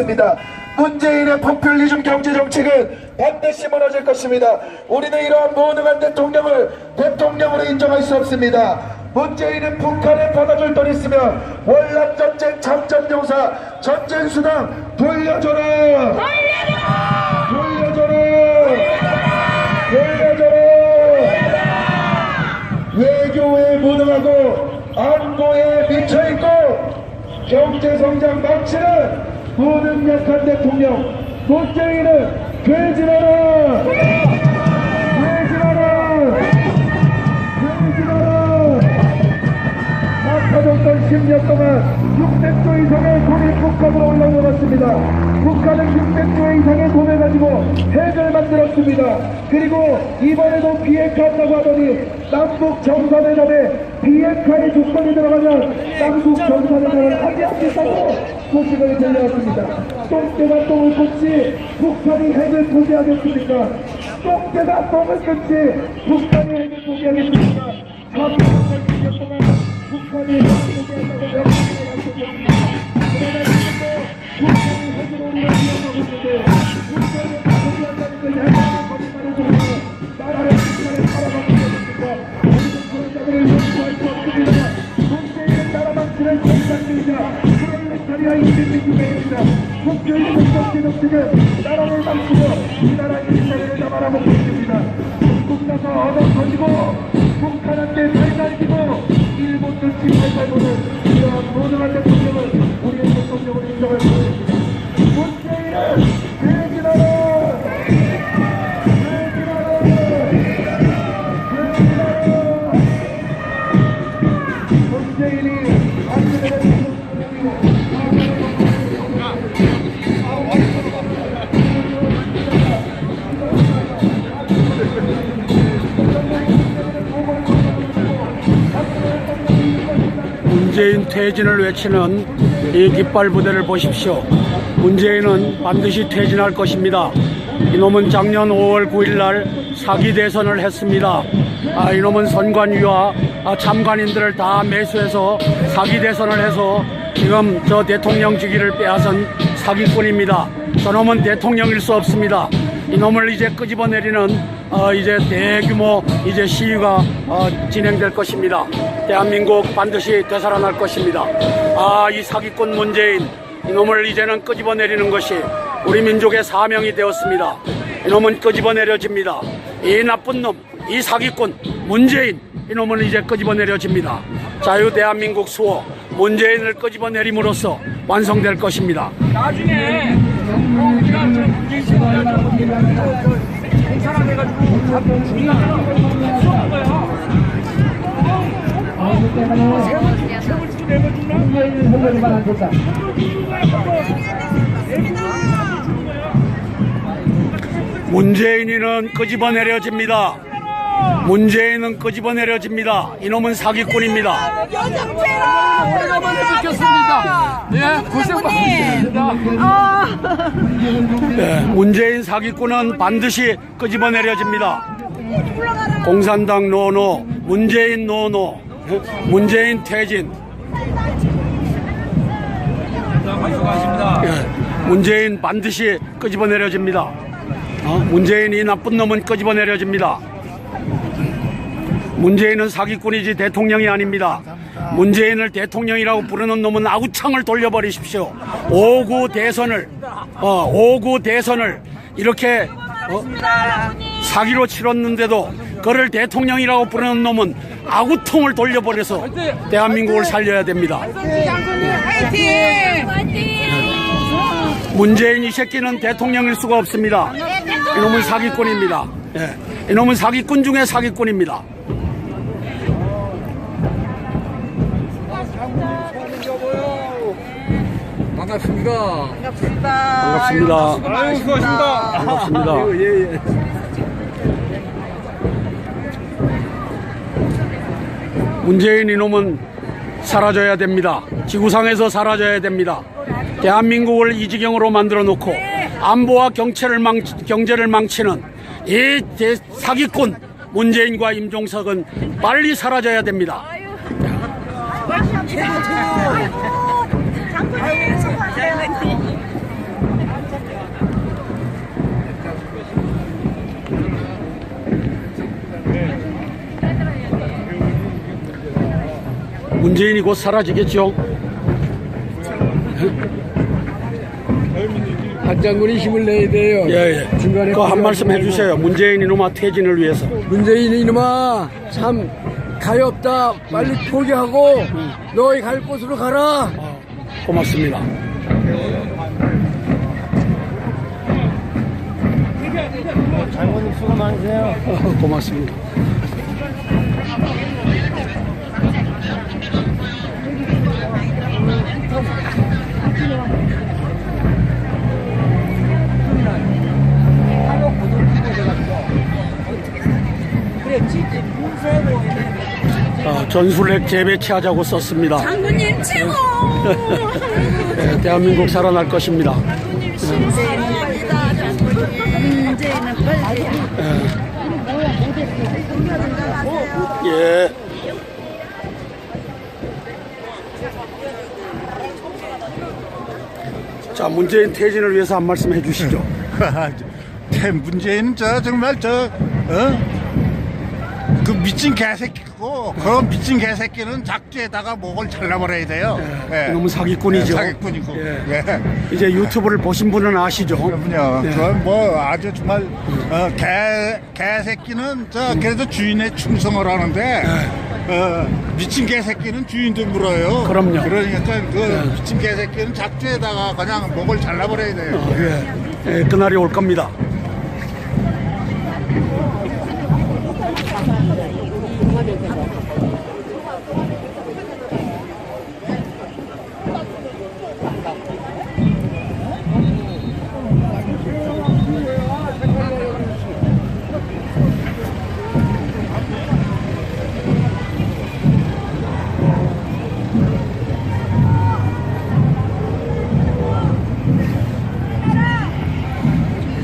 있습니다. 문재인의 포퓰리즘 경제정책은 반드시 무너질 것입니다. 우리는 이러한 무능한 대통령을 대통령으로 인정할 수 없습니다. 문재인은 북한에 받아줄 돈 있으면 월남전쟁 참전용사 전쟁수당 돌려줘라! 돌려줘라! 돌려줘라! 외교에 무능하고 안보에 미쳐있고 경제성장 망치는 무능력한 대통령 문재인은 되지 마라! 되지 마라! 되지 마라! 막혀졌던 10년 동안 600조 이상의 돈이 북한으로 올라오았습니다. 북한은 600조 이상의 돈을 가지고 핵을 만들었습니다. 그리고 이번에도 비핵화한다고 하더니 남북 정상회담에 비핵화의 조건이 들어가면 남북 정상회담을 하겠다고 소식을 들려왔습니다. 똥개가 똥을 끊지 북한이 핵을 포기하겠습니까? 똥개가 똥을 끊지 북한이 핵을 포기하겠습니까? 400년 동안 북한이 핵을 포기한다고 명분을 약속했습니다. 그러나 지금도 북한이 핵으로 우리를 위협하고 있는데 북한이 포기한다는 걸 야당의 거짓말을 보고 나라를 북한에 팔아먹고 있습니까? 우리는 그런 자들을 용서할 수 없습니다. 문재인은 나라 망치는 공산주의자 프롤레타리아 인민민주주의입니다. 북한의 정치는 나라를 망치고 이 나라 일자리를 잡아먹고 있습니다. 중국 나서 얻어 터지고 북한한테 살살기고 일본 눈치 살살보는 이러한 무능한 대통령을 우리의 대통령으로 인정할 수 있습니다. 문재인은 되지 마라! 되지 마라! 되지 마라! 문재인이 안전에 문재인 퇴진을 외치는 이 깃발 부대를 보십시오. 문재인은 반드시 퇴진할 것입니다. 이놈은 작년 5월 9일 날 사기 대선을 했습니다. 이놈은 선관위와 참관인들을 다 매수해서 사기 대선을 해서 지금 저 대통령직위를 빼앗은 사기꾼입니다. 저놈은 대통령일 수 없습니다. 이놈을 이제 끄집어내리는 이제 대규모 이제 시위가 진행될 것입니다. 대한민국 반드시 되살아날 것입니다. 이 사기꾼 문재인 이놈을 이제는 끄집어내리는 것이 우리 민족의 사명이 되었습니다. 이놈은 끄집어내려집니다. 이 나쁜 놈, 이 사기꾼 문재인 이놈은 이제 끄집어내려집니다. 자유 대한민국 수호 문재인을 끄집어내림으로써 완성될 것입니다. 나중에 우리가 저 문재인 씨가 공사를 해가지고 중요한 수업한 거야. 세월 주고 내면 죽나? 문재인은 끄집어내려집니다. 문재인은 끄집어내려집니다. 이놈은 사기꾼입니다. 오래간만에 뵙겠습니다. 예, 고생 많으셨습니다. 네, 문재인 사기꾼은 반드시 끄집어내려집니다. 공산당 노노, 문재인 노노, 문재인 퇴진. 네, 문재인 반드시 끄집어내려집니다. 문재인 이 나쁜 놈은 끄집어내려집니다. 문재인은 사기꾼이지 대통령이 아닙니다. 문재인을 대통령이라고 부르는 놈은 아구창을 돌려버리십시오. 5구 대선을 이렇게 사기로 치렀는데도 그를 대통령이라고 부르는 놈은 아구통을 돌려버려서 대한민국을 살려야 됩니다. 문재인 이 새끼는 대통령일 수가 없습니다. 이놈은 사기꾼입니다. 이놈은 사기꾼 중에 사기꾼입니다. 반갑습니다. 반갑습니다. 아유, 수고하십니다. 반갑습니다. 예. 문재인 이놈은 사라져야 됩니다. 지구상에서 사라져야 됩니다. 대한민국을 이 지경으로 만들어 놓고 안보와 경제를 망치는 이 사기꾼 문재인과 임종석은 빨리 사라져야 됩니다. 문재인이 곧 사라지겠죠? 한 장군이 힘을 내야 돼요. 예, 예. 중간에 그 한 말씀 해주세요. 문재인 이놈아 퇴진을 위해서. 문재인 이놈아 참 가엾다. 빨리 포기하고 너희 갈 곳으로 가라. 고맙습니다. 장모님 수고 많으세요. 고맙습니다. 전술핵 재배치하자고 썼습니다. 장군님 최고! 네, 대한민국 살아날 것입니다. 신세합니다. 문제는 빨리. 예. 자, 문재인 퇴진을 위해서 한 말씀 해주시죠. 문재인은 정말 그 미친 개새끼고 그런 미친 개새끼는 작두에다가 목을 잘라버려야 돼요. 예. 너무 사기꾼이죠. 사기꾼이고. 예. 예. 이제 유튜브를 보신 분은 아시죠? 그럼요. 예. 그건 뭐 아주 정말 개새끼는 그래도 주인의 충성을 하는데 미친 개새끼는 주인도 물어요. 그럼요. 그러니까 그 미친 개새끼는 작두에다가 그냥 목을 잘라버려야 돼요. 예. 예, 그날이 올 겁니다.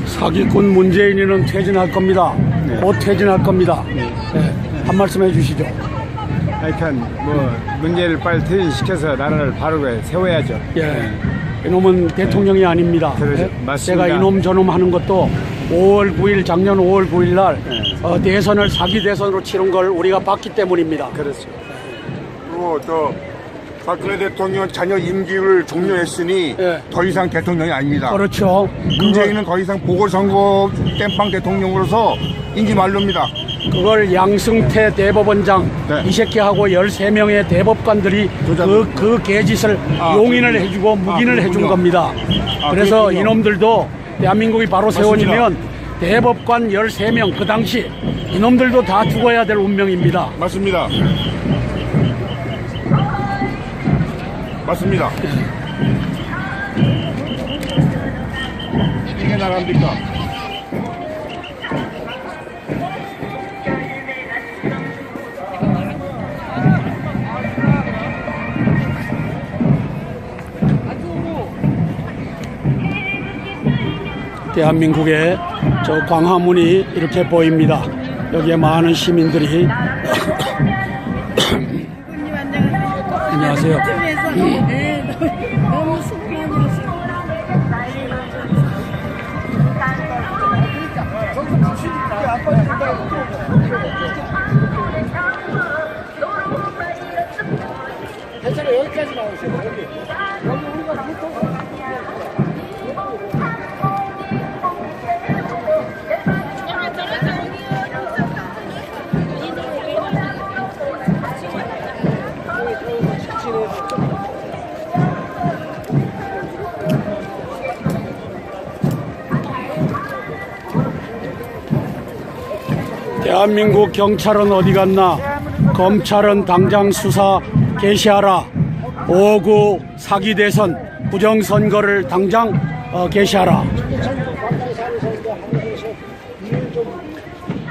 사기꾼 문재인이는 퇴진할 겁니다. 곧 퇴진할 겁니다. 네. 한 말씀 해주시죠. 하여튼 뭐 문제를 빨리 퇴진시켜서 나라를 바로 세워야죠. 예. 이놈은 대통령이 아닙니다. 그러죠. 예? 맞습니다. 제가 이놈 저놈 하는 것도 5월 9일 작년 5월 9일 날 대선을 사기 대선으로 치른 걸 우리가 봤기 때문입니다. 그렇죠. 그리고 또 박근혜 대통령 자녀 임기를 종료했으니 예. 더 이상 대통령이 아닙니다. 그렇죠. 문재인은 더 이상 보궐선거 땜빵 대통령으로서 임기 만료입니다. 그걸 양승태 대법원장 네. 이 새끼하고 13명의 대법관들이 그 개짓을 용인을 해주고 묵인을 해준 그렇군요. 겁니다. 그래서 그렇군요. 이놈들도 대한민국이 바로 세워지면 대법관 13명 그 당시 이놈들도 다 죽어야 될 운명입니다. 맞습니다. 맞습니다. 이게 나랍니까? 대한민국의 저 광화문이 이렇게 보입니다. 여기에 많은 시민들이 안녕하세요. 너무 수고 많으셨어요. 대한민국 경찰은 어디 갔나? 검찰은 당장 수사 개시하라. 5.9 사기 대선 부정선거를 당장 개시하라.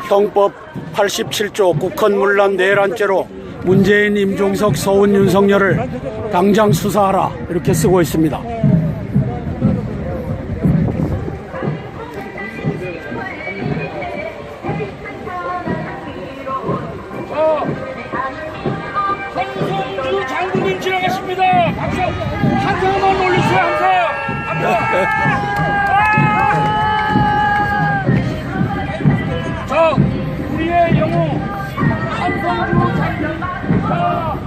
형법 87조 국헌문란 내란죄로 문재인, 임종석, 서훈, 윤석열을 당장 수사하라. 이렇게 쓰고 있습니다. 성성주 장군님 지나가십니다. 박수 한 사람만 올리세요. 한 사람. 자, 우리의 영웅 한성주 장군. 자,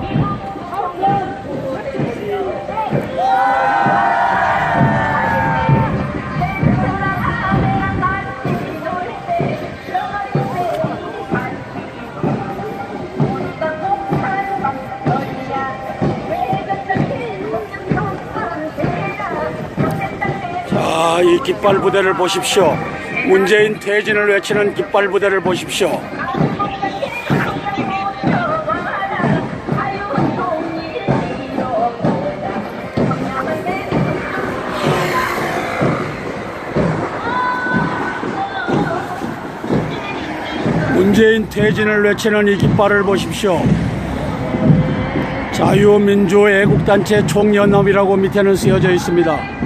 자, 이 깃발 부대를 보십시오. 문재인 퇴진을 외치는 깃발 부대를 보십시오. 문재인 퇴진을 외치는 이 깃발을 보십시오. 자유민주애국단체 총연합이라고 밑에는 쓰여져 있습니다.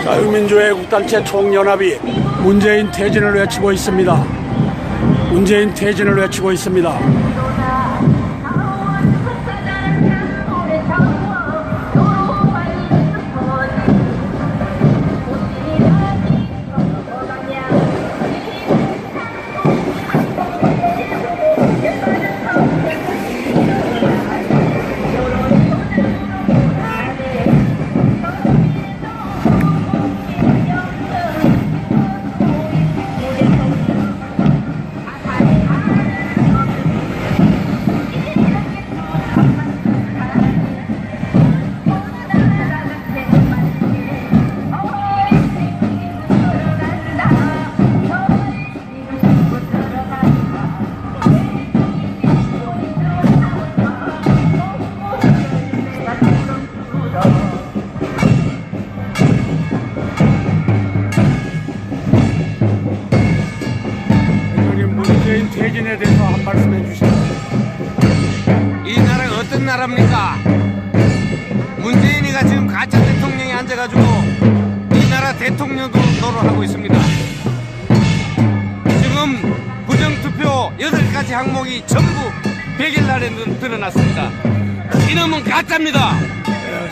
자유민주애국단체 총연합이 문재인 퇴진을 외치고 있습니다. 문재인 퇴진을 외치고 있습니다. 문재인 퇴진에 대해서 한 말씀 해주시죠. 이 나라가 어떤 나라입니까? 문재인이가 지금 가짜 대통령이 앉아가지고 이 나라 대통령도 노릇하고 있습니다. 지금 부정투표 8가지 항목이 전부 100일 날에 드러났습니다. 이놈은 가짜입니다.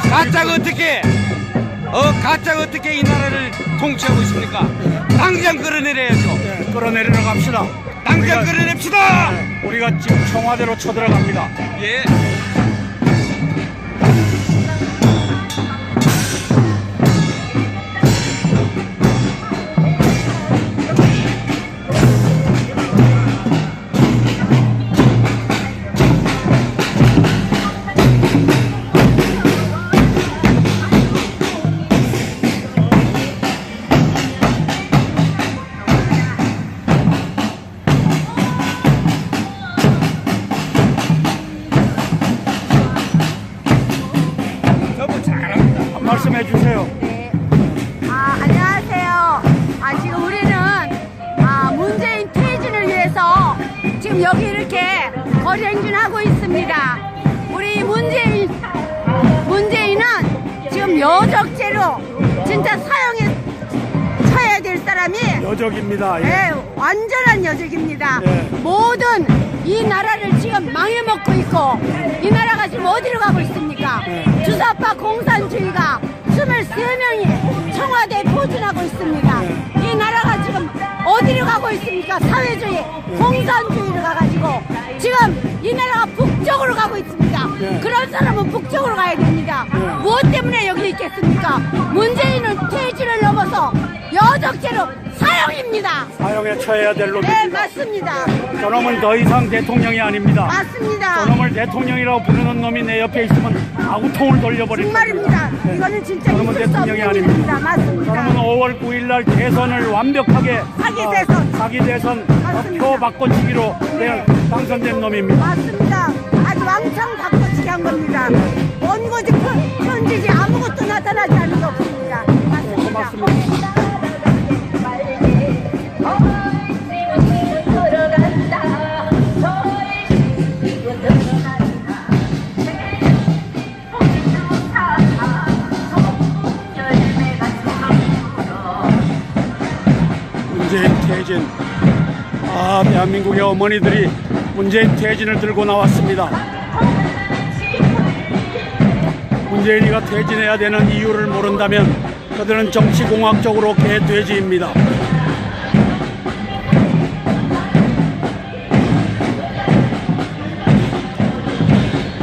가짜가 어떻게 이 나라를 통치하고 있습니까? 당장 끌어내려야죠. 네, 끌어내리러 갑시다. 당장 끌어냅시다. 우리가 지금 청와대로 쳐들어갑니다. 예. 말씀해 주세요. 네. 안녕하세요. 지금 우리는 문재인 퇴진을 위해서 지금 여기 이렇게 거리 행진하고 있습니다. 우리 문재인은 지금 여적죄로 진짜 사형에 처해야 될 사람이 여적입니다. 예. 네, 완전한 여적입니다. 예. 모든 이 나라를 지금 망해먹고 있고 이 나라가 지금 어디로 가고 있습니까? 주사파 공산주의가 23명이 청와대에 포진하고 있습니다. 이 나라가 지금 어디로 가고 있습니까? 사회주의, 공산주의로 가가지고 지금 이 나라가 북쪽으로 가고 있습니다. 그런 사람은 북쪽으로 가야 됩니다. 무엇 때문에 여기 있겠습니까? 문재인은 퇴진을 넘어서 여적죄로 사형입니다. 사형에 처해야 될 놈입니다. 네, 맞습니다. 저놈은 더 이상 대통령이 아닙니다. 맞습니다. 저놈을 대통령이라고 부르는 놈이 내 옆에 있으면 아구통을 돌려버릴 정말입니다. 겁니다. 이거는 진짜 저놈은 있을 수 대통령이 없는 아닙니다. 일입니다. 맞습니다. 저놈은 5월 9일날 대선을 완벽하게 사기 대선. 사기 표 바꿔치기로 당선된 놈입니다. 맞습니다. 아주 왕창 바꿔치기 한 겁니다. 원고지 편지지 아무것도 나타나지 않은 게 없습니다. 맞습니다. 고맙습니다. 문재인 퇴진. 대한민국의 어머니들이 문재인 퇴진을 들고 나왔습니다. 문재인이가 퇴진해야 되는 이유를 모른다면 그들은 정치공학적으로 개돼지입니다.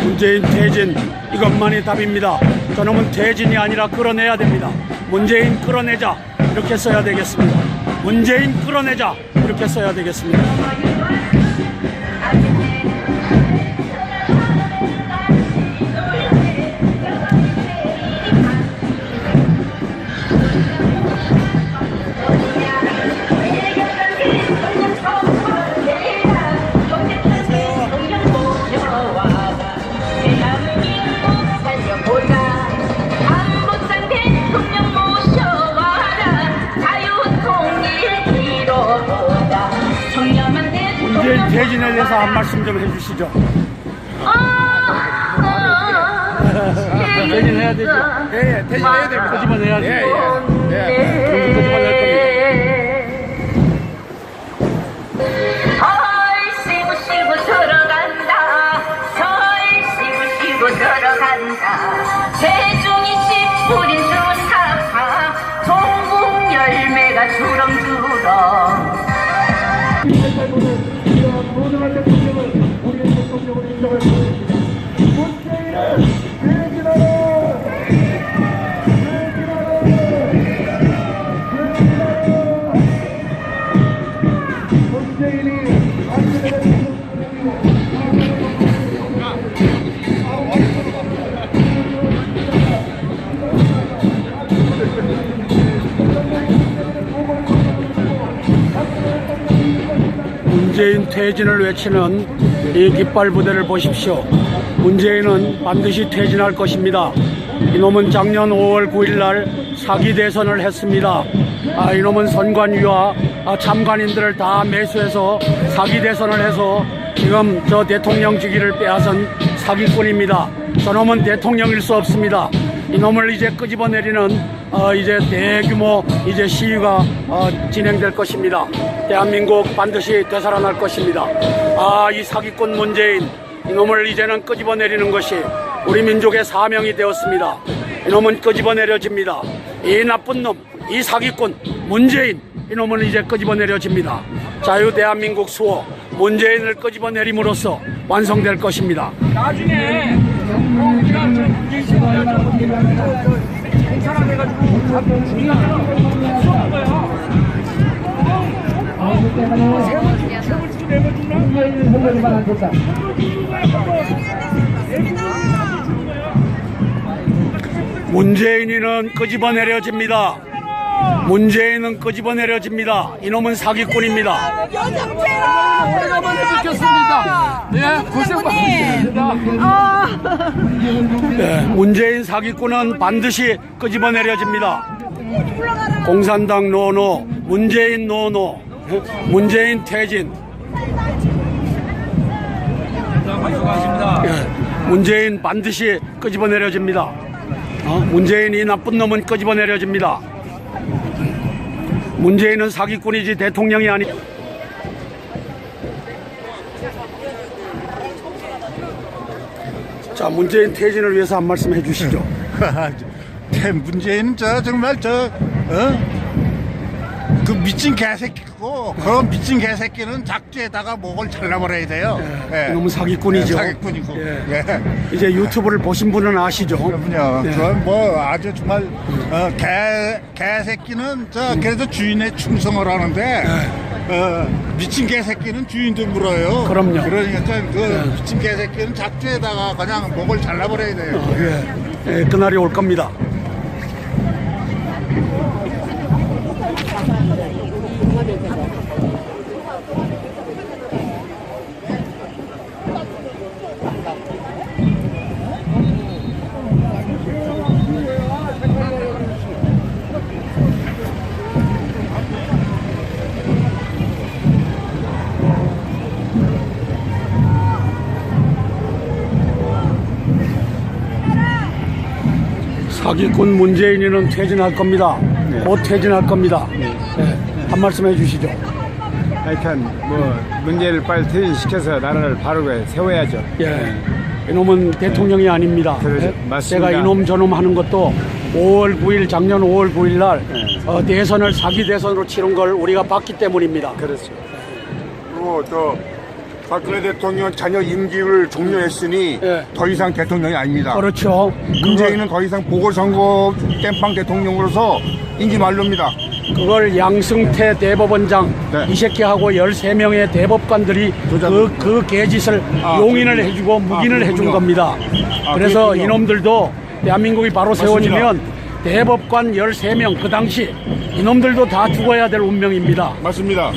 문재인 퇴진, 이것만이 답입니다. 저놈은 퇴진이 아니라 끌어내야 됩니다. 문재인 끌어내자, 이렇게 써야 되겠습니다. 문재인 끌어내자, 이렇게 써야 되겠습니다. 문재인 퇴진에 대해서 한 말씀 좀 해주시죠. 퇴진해야 되죠. 예, 퇴진해야 됩니다. 끄집어내야 예, 되죠. 예. 그럼 끄집어낼 겁니다. 쉬고 들어간다. 쉬고 들어간다. 세중이 씨뿌린 주사파 동국 열매가 주렁주렁. 모든 대통령을 우리의 대통령으로 인정할 것입니다. 문재인은 퇴진하라! 문재인이 안전에 문재인 퇴진을 외치는 이 깃발 부대를 보십시오. 문재인은 반드시 퇴진할 것입니다. 이놈은 작년 5월 9일 날 사기 대선을 했습니다. 이놈은 선관위와 참관인들을 다 매수해서 사기 대선을 해서 지금 저 대통령직위를 빼앗은 사기꾼입니다. 저놈은 대통령일 수 없습니다. 이놈을 이제 끄집어내리는 이제 대규모 이제 시위가 진행될 것입니다. 대한민국 반드시 되살아날 것입니다. 이 사기꾼 문재인, 이놈을 이제는 끄집어내리는 것이 우리 민족의 사명이 되었습니다. 이놈은 끄집어내려집니다. 이 나쁜 놈, 이 사기꾼 문재인, 이놈은 이제 끄집어내려집니다. 자유 대한민국 수호, 문재인을 끄집어내림으로써 완성될 것입니다. 나중에 우리가 문재인 씨가 공산화돼가지고 수업한 거야. 문재인은 끄집어내려집니다. 문재인은 끄집어내려집니다. 이놈은 사기꾼입니다. 오래간만에 뵙겠습니다. 예, 고생 많으셨습니다. 문재인 사기꾼은 반드시 끄집어내려집니다. 공산당 노노, 문재인 노노, 문재인 퇴진. 문재인 반드시 끄집어내려집니다. 문재인 이 나쁜 놈은 끄집어내려집니다. 문재인은 사기꾼이지 대통령이 아니. 자, 문재인 퇴진을 위해서 한 말씀 해주시죠. 문재인은 정말 그 미친 개새끼고 그런 미친 개새끼는 작두에다가 목을 잘라버려야 돼요. 예. 너무 사기꾼이죠. 사기꾼이고. 예. 예. 이제 유튜브를 보신 분은 아시죠? 그럼요. 예. 그건 뭐 아주 정말 개새끼는 그래도 주인에 충성을 하는데 미친 개새끼는 주인도 물어요. 그럼요. 그러니까 그 미친 개새끼는 작두에다가 그냥 목을 잘라버려야 돼요. 예, 그날이 올 겁니다. 사기꾼 문재인이는 퇴진할 겁니다. 곧 퇴진할 겁니다. 한 말씀 해주시죠. 하여튼 뭐 문재인을 빨리 퇴진시켜서 나라를 바로 세워야죠. 이놈은 대통령이 아닙니다. 그러죠. 맞습니다. 제가 이놈 저놈 하는 것도 5월 9일 작년 5월 9일 날 대선을 사기 대선으로 치른 걸 우리가 봤기 때문입니다. 그렇죠. 그리고 또 박근혜 대통령 자녀 임기를 종료했으니 예. 더 이상 대통령이 아닙니다. 그렇죠. 문재인은 더 이상 보궐선거 땜빵 대통령으로서 임기 만료입니다. 그걸 양승태 대법원장 네. 이 새끼하고 13명의 대법관들이 그 개짓을 용인을 해주고 묵인을 해준 그렇군요. 겁니다. 그래서 그렇군요. 이놈들도 대한민국이 바로 세워지면 대법관 13명 그 당시 이놈들도 다 죽어야 될 운명입니다. 맞습니다.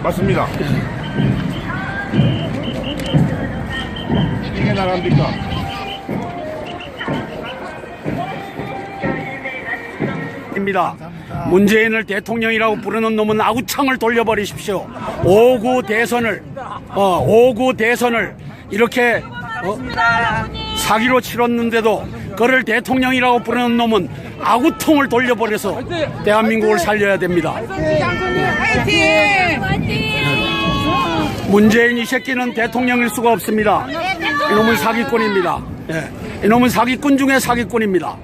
맞습니다. 이게 나갑니까? 입니다. 문재인을 대통령이라고 부르는 놈은 아구창을 돌려버리십시오. 5구 대선을 이렇게 사기로 치렀는데도 그를 대통령이라고 부르는 놈은 아구통을 돌려버려서 대한민국을 살려야 됩니다. 문재인 이 새끼는 대통령일 수가 없습니다. 이놈은 사기꾼입니다. 예. 이놈은 사기꾼 중에 사기꾼입니다.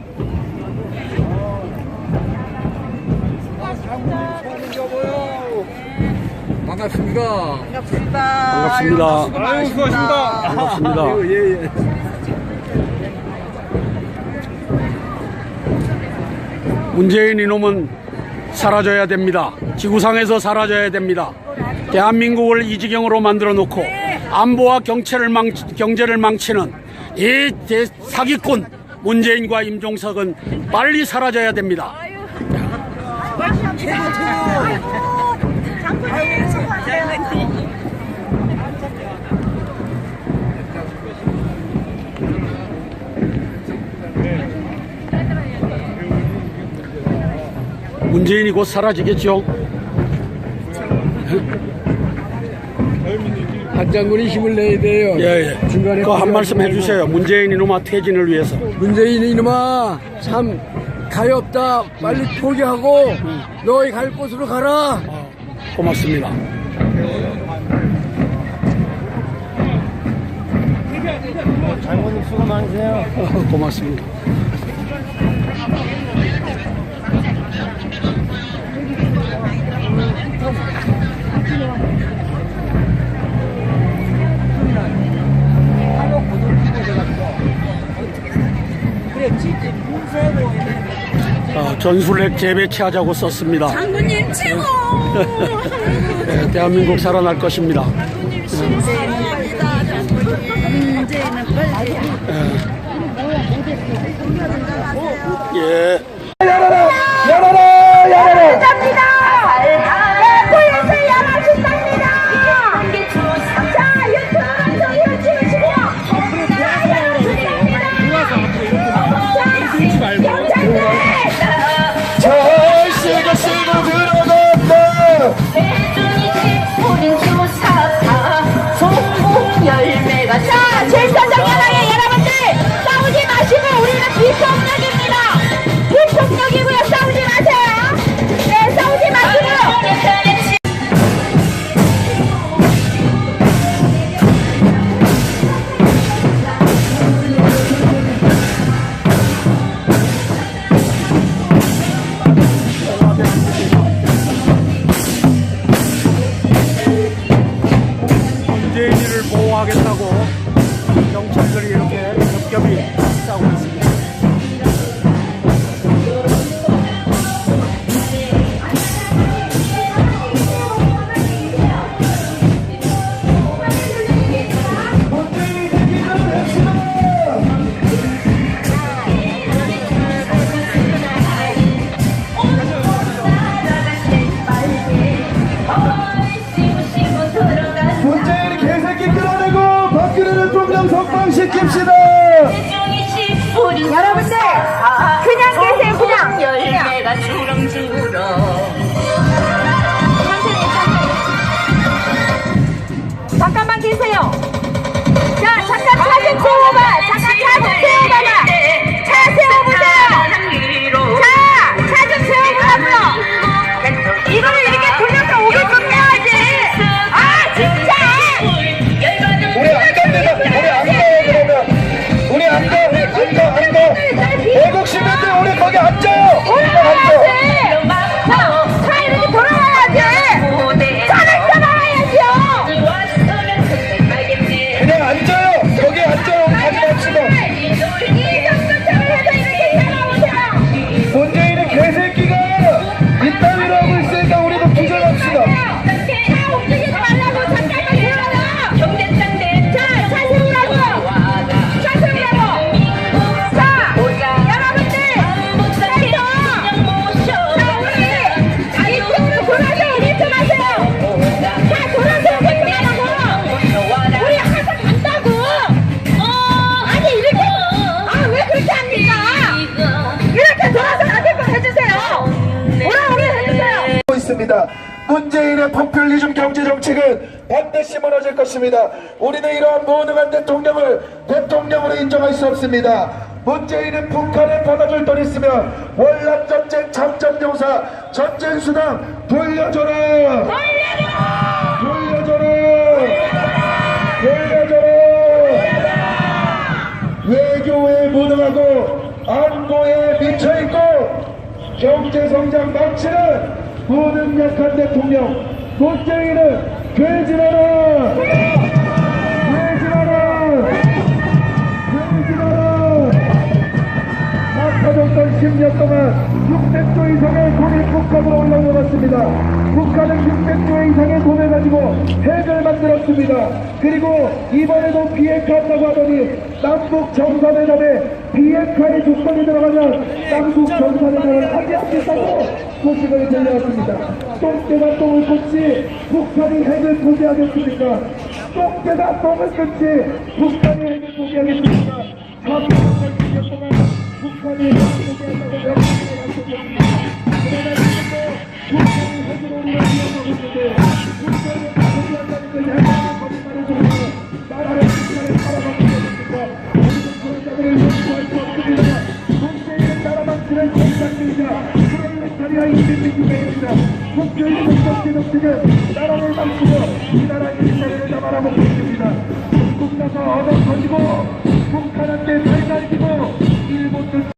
반갑습니다. 반갑습니다. 아유, 수고하십니다. 반갑습니다. 예. 문재인 이놈은 사라져야 됩니다. 지구상에서 사라져야 됩니다. 대한민국을 이 지경으로 만들어 놓고 안보와 경제를 망치는 이 사기꾼 문재인과 임종석은 빨리 사라져야 됩니다. 문재인이 곧 사라지겠죠. 한 장군이 힘을 내야 돼요. 예. 중간에 그 한 말씀 해주세요. 문재인 이놈아 퇴진을 위해서. 문재인 이놈아 참 가엾다. 빨리 포기하고 너희 갈 곳으로 가라. 고맙습니다. 장군님 수고 많으세요. 고맙습니다. 전술핵 재배치하자고 썼습니다. 장군님 최고! 네, 대한민국 살아날 것입니다. 문재인은 빨리. 예. 열어라! 열어라! 열어라! 네, 고인을 열어준답니다. 자, 유튜브 방송으로 찍으시고요. 자, 열어준답니다. 자, 경찰들! 잘 쓰고 들어간다! 대중이 짚으린 주사파 성공 열매가 자, 질서정연하게 여러분들 싸우지 마시고 우리는 비폭력입니다. 비폭력이고요. 싸우지 마세요. 네, 싸우지 마시고. 문재인이를 보호하겠다고 경찰들이 이렇게 겹겹이 싸우고 있습니다. 문재인 개새끼 끌어내고 박근혜 대통령 석방시킵시다! 대중이 안 가. 애국 시민들 우리 거기 앉아요. 차 이렇게 돌아와야지. 차를 잡아야지요. 그냥 앉아요. 거기 앉아요. 가지 맙시다. 문재인은 개새끼가 이따위로 하고 있으니까 우리도 부정합시다. 차 움직이지 말라고 잠깐만 들어가라. 경제장대 차 세우라고. 차 세우라고. 자 여러분들 자 이쪽으로 돌아서 개통하세요. 자 돌아서 개통하라고. 우리 항상 간다고. 아니 이렇게 왜 그렇게 합니까? 이렇게 돌아서 개통 해주세요. 오라 해주세요. 있습니다. 문재인의 포퓰리즘 경제 정책은 반드시 무너질 것입니다. 우리는 이러한 무능한 대통령을 대통령으로 인정할 수 없습니다. 문재인은 북한에 받아줄 돈 있으면 월남전쟁 참전용사 전쟁수당 돌려줘라. 돌려줘라. 외교에 무능하고 안보에 미쳐있고 경제성장 망치는 무능력한 대통령 문재인은 되지 마라. 되지 마라. 되지 마라. 막혀졌던 10년 동안 600조 이상의 돈이 북한으로 올라오았습니다. 북한은 600조 이상의 돈을 가지고 핵을 만들었습니다. 그리고 이번에도 비핵화한다고 하더니 남북 정상회담에 비핵화의 조건이 들어가면 남북 정상회담을 하지 않겠다고 소식을 들려왔습니다. 똥개가 똥을 꽂지 북한이 핵을 포기하겠습니까? 똥개가 똥을 끊지 북한이 핵을 포기하겠습니까? 3년 동안 북한이 핵을 포기한다고 명분을 약속했습니다. 그러나 지금도 북한이 핵을 우리를 위협하고 있는데 북한이 포기한다는 걸 약속한 거짓말을 통해서 나라를 북한에 살아가고 있습니까? 우리도 그런 자들을 용서할 수 없습니다. 문재인은 나라만 그런 공산주의자 프롤레타리아 인민민주주의입니다. 국교의 정치 정책은 나라를 망치고 이 나라 일자리를 다 말아먹고 있습니다. 중국 가서 얻어 터지고 북한한테 달달기고 일본도